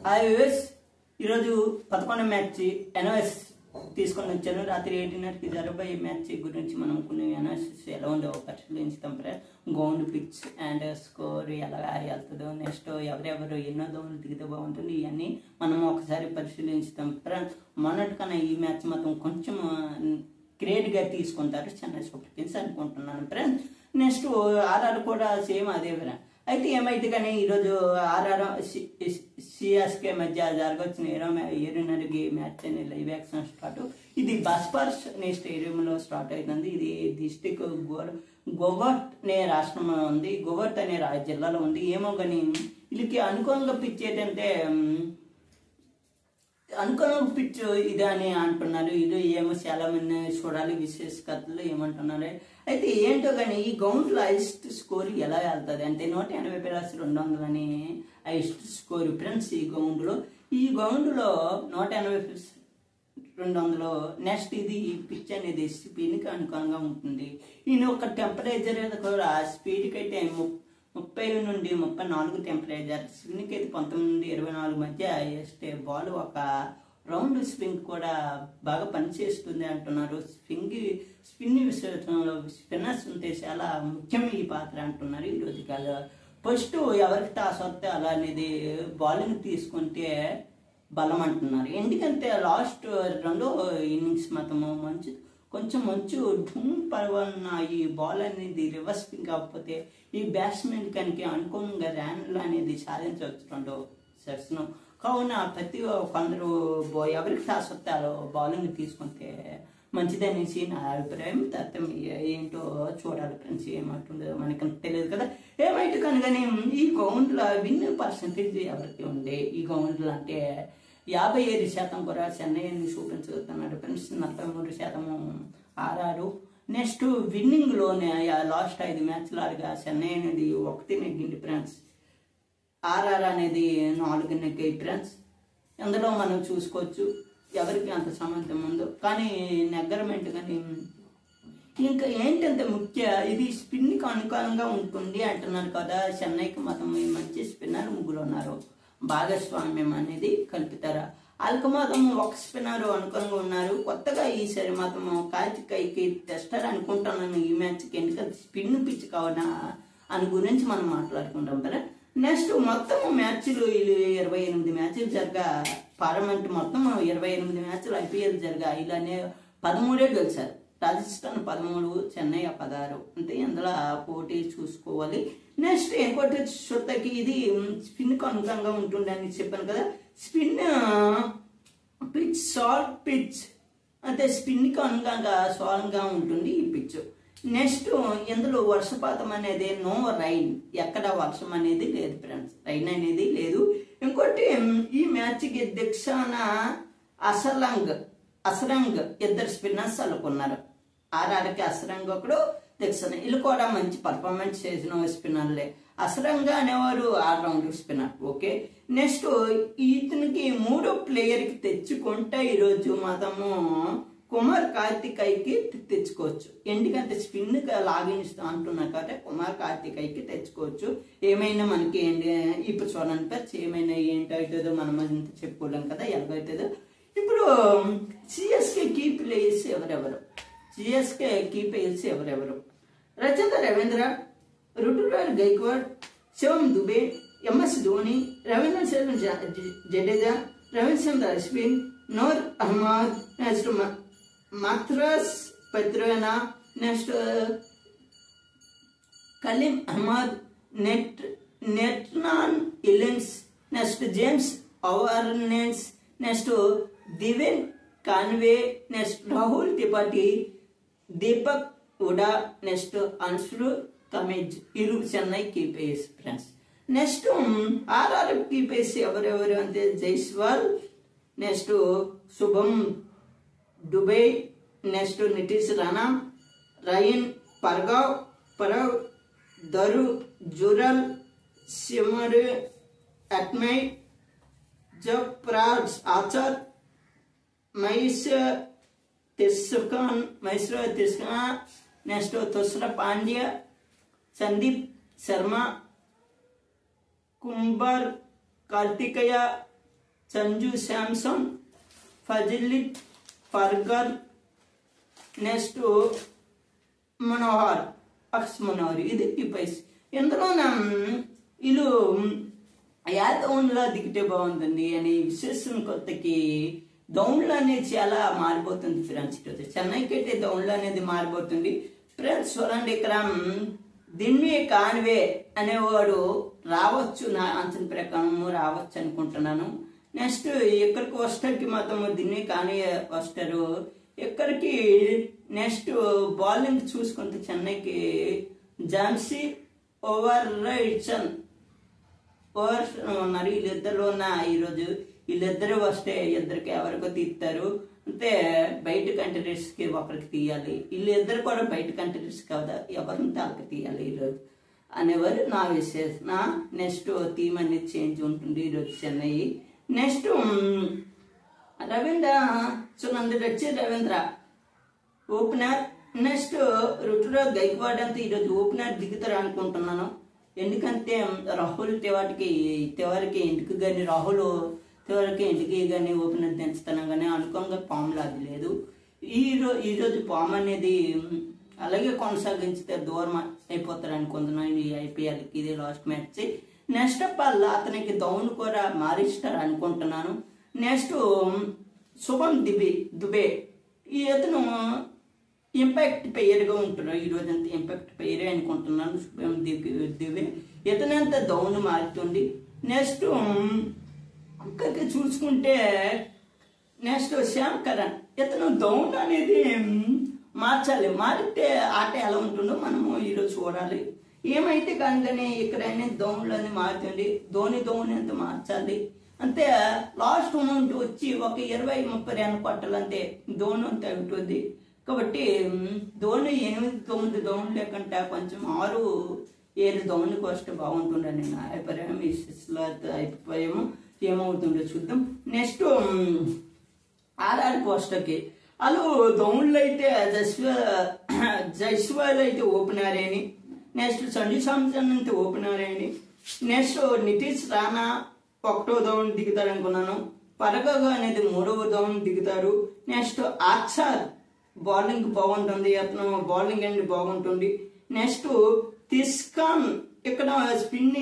Hi viewers, ఈరోజు 11 match analysis తీసుకొని వచ్చాను. రాత్రి 8:30కి జరగబోయే మ్యాచ్ గురించి మనం కొన్ని ఎనాలిసిస్ ఎలా ఉందో పరిశీలించుతాం. గ్రౌండ్ పిచ్ అండ్ స్కోర్ ఎలా వెళ్తుందో, నెక్స్ట్ ఎవరెవరు ఎన్నో దోమలు దిగితే బాగుంటుంది, ఇవన్నీ మనం ఒకసారి పరిశీలించుతాం. మొన్నటికన్నా ఈ మ్యాచ్ మాత్రం కొంచెం క్రియేట్గా తీసుకుంటారు చెన్నై సూపర్ కింగ్స్ అనుకుంటున్నాను ఫ్రెండ్స్. నెక్స్ట్ ఆర్ఆర్ కూడా సేమ్ అదే ఫ్రెండ్. అయితే ఏమైతే కానీ ఈరోజు ఆర్ఆర్ సిఎస్కే మధ్య జరగొచ్చిన 7:30కి మ్యాచ్ అని లైవ్ యాక్షన్ స్టార్ట్. ఇది బస్పర్స్ అనే స్టేడియంలో స్టార్ట్ అవుతుంది. ఇది డిస్టిక్ గోగట్ అనే రాష్ట్రంలో ఉంది, గోగట్ అనే జిల్లాలో ఉంది. ఏమో కానీ వీళ్ళకి అనుకూలంగా పిచ్ ఏంటంటే అనుకూలంగా పిచ్ ఇది అని అంటున్నారు. ఇది ఏమో చాలా మంది చూడాలి విశేషకతలు ఏమంటున్నారు. అయితే ఏంటో కానీ ఈ గ్రౌండ్లో హైయెస్ట్ స్కోర్ ఎలా వెళ్తుంది అంటే 180+200 అని హైయెస్ట్ స్కోర్ ఫ్రెండ్స్. ఈ గ్రౌండ్లో 180+200 నెక్స్ట్ ఇది పిచ్ అనేది స్పిన్కి అనుకూలంగా ఉంటుంది. ఈయన ఒక టెంపరేచర్ కూడా స్పీడ్కి అయితే 30 నుండి 34 టెంపరేచర్, స్పిన్కి అయితే 19 నుండి 24 మధ్య వేస్తే బాల్ ఒక రౌండ్ స్పిన్ కూడా బాగా పనిచేస్తుంది అంటున్నారు. స్పిన్ విశ్లేషణలో స్పిన్నర్స్ ఉంటే చాలా ముఖ్యం ఈ పాత్ర అంటున్నారు. ఈరోజు కాదు ఫస్ట్ ఎవరికి టాస్ వస్తే అలా అనేది బౌలింగ్ తీసుకుంటే బలం అంటున్నారు. ఎందుకంటే లాస్ట్ 2 ఇన్నింగ్స్ మాత్రము కొంచెం మంచు ఢూమ్ పర్వన్న ఈ బాల్ అనేది రివర్స్ స్పిన్ కాకపోతే ఈ బ్యాట్స్మెన్ కనుక అనుకూలంగా రన్లు అనేది సాధించవచ్చు 2 సెట్స్ను. కావున ప్రతి కొందరు ఎవరికి టాస్ వస్తే బౌలింగ్ తీసుకుంటే మంచిదనేసి నా అభిప్రాయం. తర్వాత ఏంటో చూడాలి ఫ్రెండ్స్, ఏమంటుందో మనకి తెలియదు కదా. ఏమైతే కానీ ఈ గ్రౌండ్లో విన్ పర్సంటేజ్ ఎవరికి ఉండే ఈ గ్రౌండ్లో అంటే 57% కూడా చెన్నై అని చూపించగలుగుతున్నాడు ఫ్రెండ్స్, 43% ఆర్ఆర్. నెక్స్ట్ విన్నింగ్లోనే లాస్ట్ 5 మ్యాచ్లు ఆడగా చెన్నై అనేది 1 నెగ్గింది ఫ్రెండ్స్, ఆర్ఆర్ అనేది 4 నెగ్గాయి ఫ్రెండ్స్. అందులో మనం చూసుకోవచ్చు ఎవరికి అంత సంబంధం ఉందో. కానీ నెగ్గరమెంట్ కానీ ఇంకా ఏంటంటే ముఖ్య ఇది స్పిన్కి అనుకూలంగా ఉంటుంది అంటున్నారు కదా. చెన్నైకి మాత్రం మంచి స్పిన్నర్ 3 ఉన్నారు, భాగస్వామ్యం అనేది కల్పితారా. వాళ్ళకి మాత్రం ఒక స్పిన్నర్ అనుకూలంగా ఉన్నారు. కొత్తగా ఈసారి మాత్రం కార్తికేయకి తెస్తారు అనుకుంటున్నాను ఈ మ్యాచ్కి, ఎందుకంటే స్పిన్ పిచ్ కావునా అని గురించి మనం మాట్లాడుకుంటాం కదా. నెక్స్ట్ మొత్తం మ్యాచ్లు 28 మ్యాచ్లు జరగా, పార్లమెంట్ మొత్తం 28 మ్యాచ్లు ఐపీఎల్ జరగా. ఇలానే 13 గెలిచారు, రాజస్థాన్ 13, చెన్నై 16. అంటే ఇందులో పోటీ చూసుకోవాలి. నెక్స్ట్ ఇంకోటి చూడకి ఇది స్పిన్కి అనుకూలంగా ఉంటుంది అని చెప్పాను కదా. స్పిన్ పిచ్ సాల్ట్ పిచ్ అంటే స్పిన్కి అనుకూలంగా సాల్గా ఉంటుంది ఈ పిచ్. నెక్స్ట్ ఇందులో వర్షపాతం అనేది నో రైన్, ఎక్కడ వర్షం అనేది లేదు ఫ్రెండ్స్, రైన్ అనేది లేదు. ఇంకోటి ఈ మ్యాచ్కి దక్షిణ అసరంగ్ 2 స్పిన్నర్స్ అనుకున్నారు. ఆర్ఆర్కి అసరంగ్ ఒకడు, దక్షిణ వీళ్ళు కూడా మంచి పర్ఫార్మెన్స్ చేసిన స్పిన్నర్లే. అసరంగా అనేవారు ఆల్రౌండర్ స్పిన్నర్. ఓకే, నెక్స్ట్ ఇతనికి 3వ ప్లేయర్కి తెచ్చుకుంటే ఈరోజు మాత్రము కుమార్ కార్తికేయకి తెచ్చుకోవచ్చు. ఎందుకంటే స్పిన్గా లాగిన్స్తా అంటున్నారు కాబట్టి కుమార్ కార్తికేయకి తెచ్చుకోవచ్చు. ఏమైనా మనకి ఇప్పుడు చూడండి ఏమైనా ఏంటవుతుందో మనం అంత చెప్పుకోలేం కదా ఎలాగవుతుందో. ఇప్పుడు సిఎస్కే కీ ప్లేయర్స్ ఎవరెవరు, రచయిత Ravindra, Ruturaj Gaikwad, Shivam Dube, MS Dhoni, Ravindra Jadeja, Ravichandra Ashwin, Noor Ahmad, next Matheesha Pathirana, next Khaleel Ahmed, Nathan Ellis, next James అవర్నెన్స్, next Devon Conway, next Rahul Tripathi, Deepak Hooda, next Anshul Kamboj. ఇరు చెన్నై కీపేస్ ఫ్రెండ్స్. నెక్స్ట్ ఆర్ఆర్ కీపేస్ ఎవరెవరు అంటే Jaiswal, next Shubham Dube, next Nitish Rana, Riyan Parag, Dhruv Jurel, Shimron Hetmyer, Jofra Archer, Maheesh Theekshana, next Tushar Pandya, Sandeep Sharma, కుంబర్, Karthikeya, Sanju Samson, Fazil forget, next Manohar Manohar ఇది పైస్. ఇందులో వీళ్ళు డౌన్లో దిగితే బాగుంటుంది అనే విశేషం కొత్తకి డౌన్లో అనేది చాలా మారిపోతుంది ఫ్రెండ్స్. ఈరోజు చెన్నైకి అయితే డౌన్లో అనేది మారిపోతుంది ఫ్రెండ్స్. చూడండి ఇక్కడ దిన్వి కాన్వే అనేవాడు రావచ్చు, నా అంచనా ప్రకారం రావచ్చు అనుకుంటున్నాను. నెక్స్ట్ ఇక్కడికి వస్తానికి మాత్రం దిన్వి కాన్వే వస్తారు ఇక్కడికి. నెక్స్ట్ బౌలింగ్ చూసుకుంటే చెన్నైకి జాన్సీ ఓవర్ రైట్సన్ ఉన్నారు. వీళ్ళిద్దరు ఈరోజు వీళ్ళిద్దరు వస్తే ఇద్దరికి ఎవరికో తీస్తారు అంటే బయట కంట్రీస్కి ఒకరికి తీయాలి. వీళ్ళిద్దరు కూడా బయట కంట్రీస్ కదా, ఎవరిని వాళ్ళకి తీయాలి ఈరోజు అనేవారు నా విశేషణ. నెక్స్ట్ టీమ్ అనేది చేంజ్ ఉంటుంది ఈరోజు చెన్నై. నెక్స్ట్ రవీంద్ర సునంద్ వచ్చి రవీంద్ర ఓపెనర్. నెక్స్ట్ రుతురాజ్ గైక్వాడ్ అంతా ఈరోజు ఓపెనర్ దిగుతారు అనుకుంటున్నాను. ఎందుకంటే రాహుల్ తివారికి ఇంటికి కానీ రాహుల్ తివారికి ఇంటికి కానీ ఓపెనర్ దించుతాను కానీ అనుకోంగా పాములు అది లేదు. ఈరోజు పాము అనేది అలాగే కొనసాగించితే దూరం అయిపోతారు అనుకుంటున్నాను ఈ ఐపీఎల్కి. ఇది లాస్ట్ మ్యాచ్. నెక్స్ట్ అతనికి డౌన్ కూడా మారిస్తారు అనుకుంటున్నాను. నెక్స్ట్ శుభం దుబే ఇతను ఇంపాక్ట్ ప్లేయర్గా ఉంటున్నాడు ఈరోజు అంతా ఇంపాక్ట్ ప్లేయరే అనుకుంటున్నాను. శుభం దుబే ఇతనంతా డౌన్ మారుతుంది. నెక్స్ట్ ఇక్కడికి చూసుకుంటే నెక్స్ట్ శ్యామ్ కరణ్ ఇతను డౌన్ అనేది మార్చాలి. మారితే ఆట ఎలా ఉంటుందో మనము ఈరోజు చూడాలి. ఏమైతే కానీ ఇక్కడైనా డౌన్లోనే మారుతుంది. డౌన్ ఎంత మార్చాలి అంతే. లాస్ట్ మూమెంట్ వచ్చి ఒక 20-30 రన్ కొట్టాలంటే డౌన్ అంతా ఉంటుంది. కాబట్టి ధోని 8-9 డౌన్ లేకుండా కొంచెం 6-7 డౌన్కి వస్తే బాగుంటుందని నా అభిప్రాయం. ఈ అభిప్రాయం ఏమవుతుందో చూద్దాం. నెక్స్ట్ ఆర్ఆర్ కోస్టకి వాళ్ళు డౌన్లో అయితే జైస్వాల్ అయితే ఓపెనర్ అని, నెక్స్ట్ సంజు శాంసన్ అయితే ఓపెనర్ అని, నెక్స్ట్ నితీష్ రాణా 1వ డౌన్ దిగుతారు అనుకున్నాను. పరగగా అనేది 3వ డౌన్ దిగుతారు. నెక్స్ట్ ఆర్చర్ బౌలింగ్ బాగుంటుంది, అతను బౌలింగ్ అనేది బాగుంటుంది. నెక్స్ట్ తిస్కాన్ ఇక్కడ స్పిన్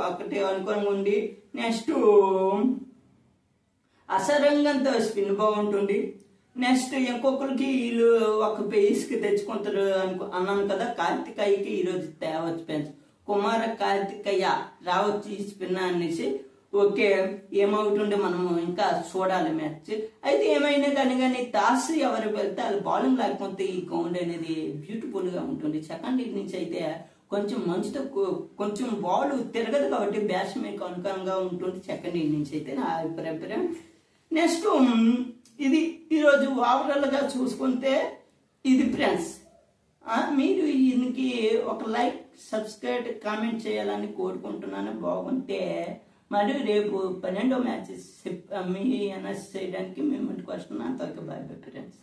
ఒకటి అనుకూలంగా ఉంది. నెక్స్ట్ అసరంగంతో స్పిన్ బాగుంటుంది. నెక్స్ట్ ఇంకొకరికి వీళ్ళు ఒక పేస్కి తెచ్చుకుంటారు అన్నాను కదా. కార్తికేయకి ఈరోజు తేవచ్చు ఫ్రెండ్స్. కుమార కార్తికేయ రావచ్చు ఈ స్పిన్ అనేసి. ఓకే ఏమవుతుండే మనము ఇంకా చూడాలి మ్యాచ్. అయితే ఏమైనా కానీ టాస్ ఎవరు వెళ్తే వాళ్ళు బౌలింగ్ లేకపోతే ఈ గ్రౌండ్ అనేది బ్యూటిఫుల్గా ఉంటుంది. సెకండ్ ఇన్నింగ్స్ నుంచి అయితే కొంచెం మంచుతో కొంచెం బాల్ తిరగదు కాబట్టి బ్యాట్స్మెన్ అనుకూలంగా ఉంటుంది సెకండ్ ఇన్నింగ్స్ నుంచి అయితే నా అభిప్రాయం. నెక్స్ట్ ఇది ఈరోజు ఓవరాల్గా చూసుకుంటే ఇది ఫ్రెండ్స్. మీరు దీనికి ఒక లైక్, సబ్స్క్రైబ్, కామెంట్ చేయాలని కోరుకుంటున్నాను. బాగుంటే మరియు రేపు 12వ మ్యాచ్ మీ అనౌన్స్ చేయడానికి మేము ఇంటికి వస్తున్నాం. అంతవరకు బాయ్ ఫ్రెండ్స్.